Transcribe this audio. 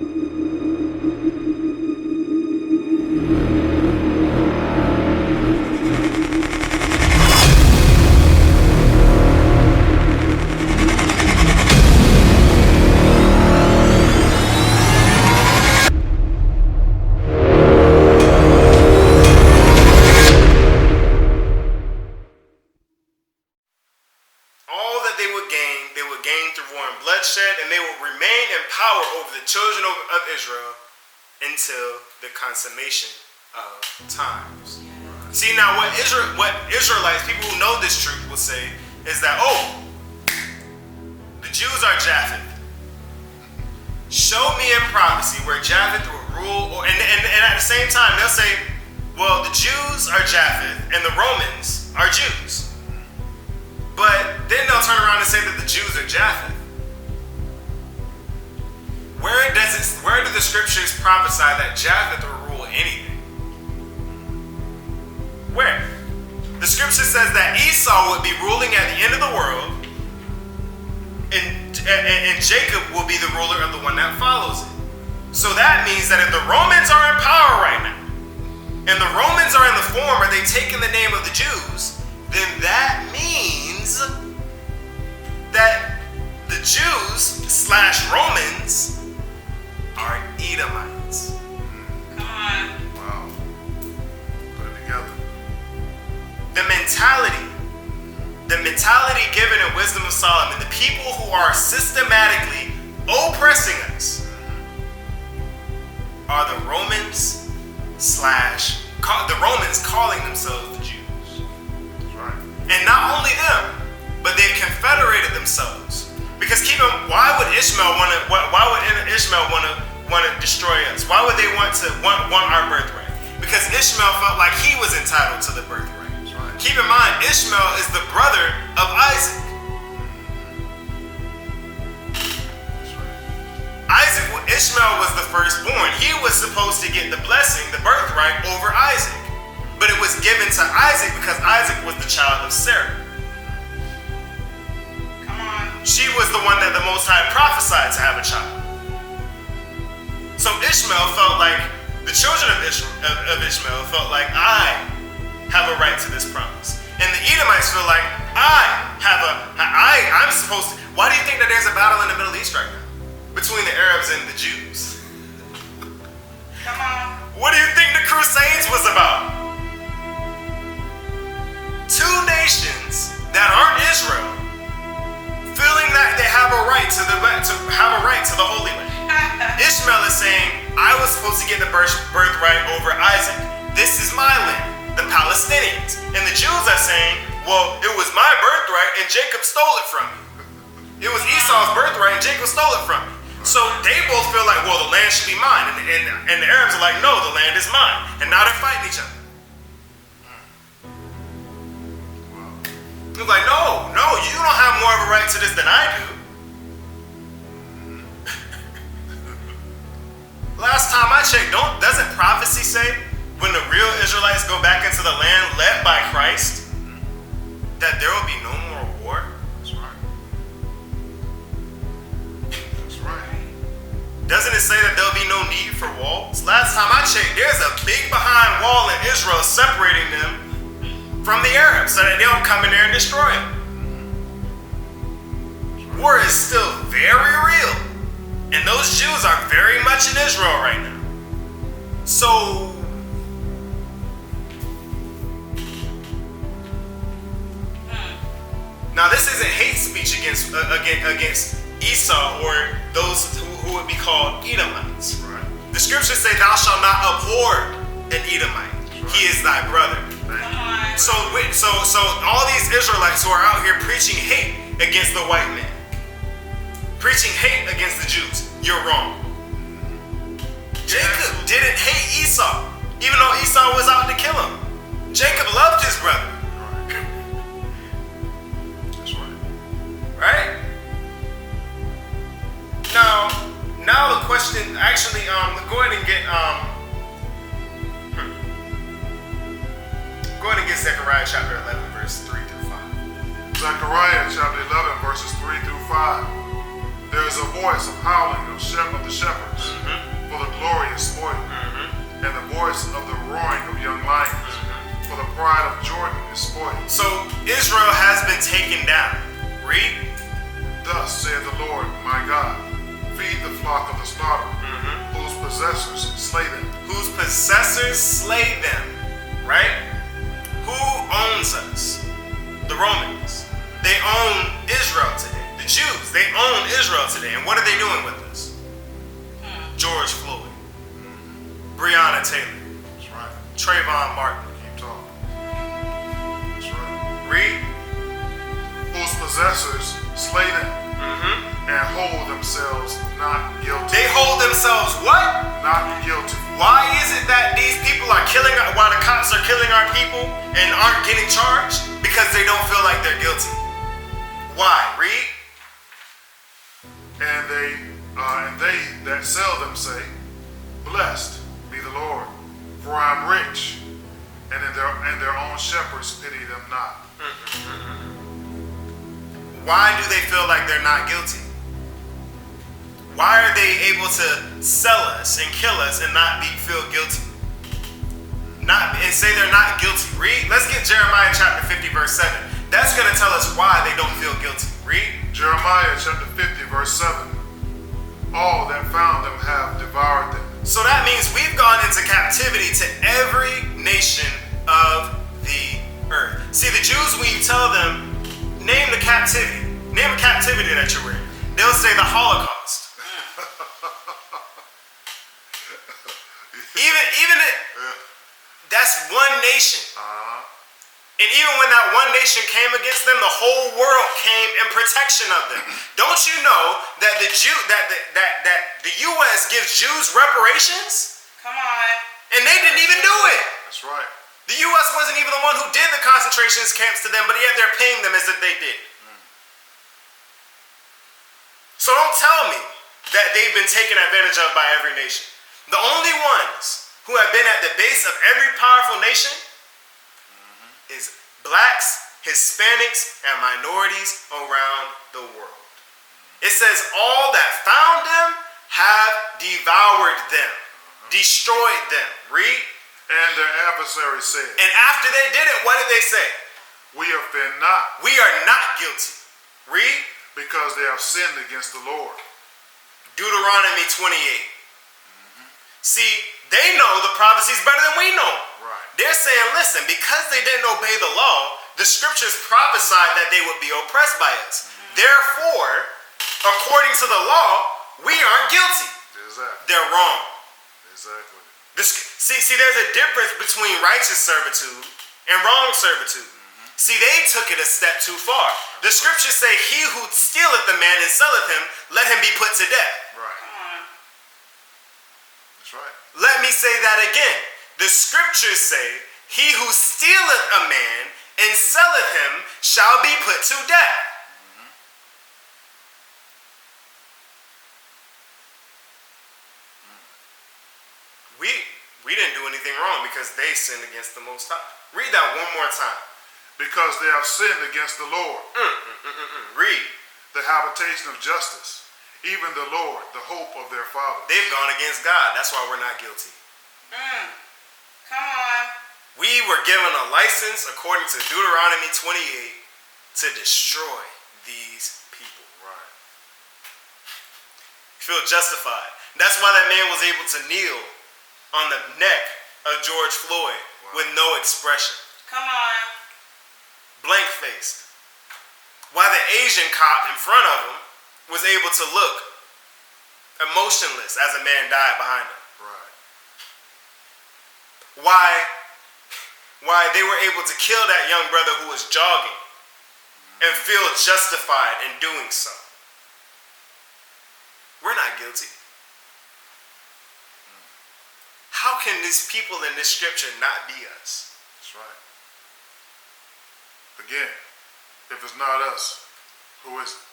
All that they would gain through war and bloodshed, and they would remain in power over the children of Israel until the consummation of times. See, now what Israelites, people who know this truth, will say is that, oh, the Jews are Japheth. Show me in prophecy where Japheth will rule, and at the same time they'll say, well, the Jews are Japheth and the Romans are Jews. But then they'll turn around and say that the Jews are Japheth. Where do the scriptures prophesy that Japheth will rule anything? Where? The scripture says that Esau would be ruling at the end of the world, and Jacob will be the ruler of the one that follows it. So that means that if the Romans are in power right now, and the Romans are in the form where they take in the name of the Jews, then that means that the Jews / Romans are Edomites. Come on. Wow. Put it together. The mentality given in Wisdom of Solomon, the people who are systematically oppressing us are the Romans the Romans calling themselves the Jews. That's right. And not only them, but they've confederated themselves. Because why would Ishmael want to destroy us? Why would they want our birthright? Because Ishmael felt like he was entitled to the birthright. Right. Keep in mind, Ishmael is the brother of Isaac. Ishmael was the firstborn. He was supposed to get the blessing, the birthright, over Isaac. But it was given to Isaac because Isaac was the child of Sarah. Come on. She was the one that the Most High prophesied to have a child. So Ishmael felt like, the children of Ishmael felt like, I have a right to this promise. And the Edomites feel like, I'm supposed to. Why do you think that there's a battle in the Middle East right now between the Arabs and the Jews? Come on. What do you think the Crusades was about? Two nations that aren't Israel feeling that they have a right to the Holy Land. Ishmael is saying, I was supposed to get the birthright over Isaac. This is my land, the Palestinians. And the Jews are saying, well, it was my birthright and Jacob stole it from me. It was Esau's birthright and Jacob stole it from me. So they both feel like, well, the land should be mine. And the Arabs are like, no, the land is mine. And now they're fighting each other. It's like, no, you don't have more of a right to this than I do. Last time I checked, doesn't prophecy say when the real Israelites go back into the land led by Christ, that there will be no more war? That's right. That's right. Doesn't it say that there'll be no need for walls? Last time I checked, there's a big behind wall in Israel separating them from the Arabs so that they don't come in there and destroy them. War is still very real. And those Jews are very much in Israel right now. So, now this isn't hate speech against Esau or those who would be called Edomites. Right. The scriptures say, thou shalt not abhor an Edomite. He is thy brother. So all these Israelites who are out here preaching hate against the white man, preaching hate against the Jews, you're wrong. Jacob didn't hate Esau, even though Esau was out to kill him. Jacob loved his brother. That's right. Right? Now the question, actually, go ahead and get Zechariah chapter 11, verse 3 through 5. Zechariah chapter 11, verses 3 through 5. There is a voice of howling of the shepherds. Mm-hmm. flock of the slaughter, Mm-hmm. whose possessors slay them. Whose possessors slay them, right? Who owns us? The Romans. They own Israel today. The Jews, they own Israel today. And what are they doing with us? George Floyd, Breonna Taylor, That's right. Trayvon Martin. Keep talking. That's right. Read. Whose possessors slay them Mm-hmm. and hold themselves not guilty. They hold themselves what? Not guilty. Why is it that these people are killing, while the cops are killing our people and aren't getting charged? Because they don't feel like they're guilty. Why? Read. And they that sell them say, Blessed be the Lord, for I am rich, and their own shepherds pity them not. Why do they feel like they're not guilty? Why are they able to sell us and kill us and not feel guilty? And say they're not guilty. Read. Let's get Jeremiah chapter 50, verse 7. That's going to tell us why they don't feel guilty. Read. Jeremiah chapter 50, verse 7. All that found them have devoured them. So that means we've gone into captivity to every nation of the earth. See, the Jews, when you tell them, name the captivity, name a captivity that you're in, they'll say the Holocaust. That's one nation. And even when that one nation came against them, the whole world came in protection of them. Don't you know that the U.S. gives Jews reparations? Come on. And they didn't even do it. That's right. The U.S. wasn't even the one who did the concentration camps to them, but yet they're paying them as if they did. So don't tell me that they've been taken advantage of by every nation. The only ones who have been at the base of every powerful nation is blacks, Hispanics, and minorities around the world. It says all that found them have devoured them, destroyed them. Read. And their adversaries said, And after they did it, what did they say? We offend not, We are not guilty. Read. because they have sinned against the Lord. Deuteronomy 28. See, they know the prophecies better than we know. Right. They're saying, listen, because they didn't obey the law, the scriptures prophesied that they would be oppressed by us. Therefore, according to the law, we aren't guilty. Exactly. They're wrong. Exactly. See, there's a difference between righteous servitude and wrong servitude. See, they took it a step too far. The scriptures say, he who stealeth a man and selleth him, let him be put to death. Right. Come on. That's right. Let me say that again. The scriptures say, he who stealeth a man and selleth him shall be put to death. We didn't do anything wrong because they sinned against the Most High. Read that one more time. Because they have sinned against the Lord, Read. the habitation of justice, even the Lord, the hope of their fathers. They've gone against God. That's why we're not guilty. Come on. We were given a license, according to Deuteronomy 28, to destroy these people. Right. Feel justified. That's why that man was able to kneel on the neck of George Floyd with no expression. Come on. Blank-faced. Why the Asian cop in front of him was able to look emotionless as a man died behind him. Right. Why they were able to kill that young brother who was jogging and feel justified in doing so. We're not guilty. How can these people in this scripture not be us? That's right. Again, if it's not us, who is it?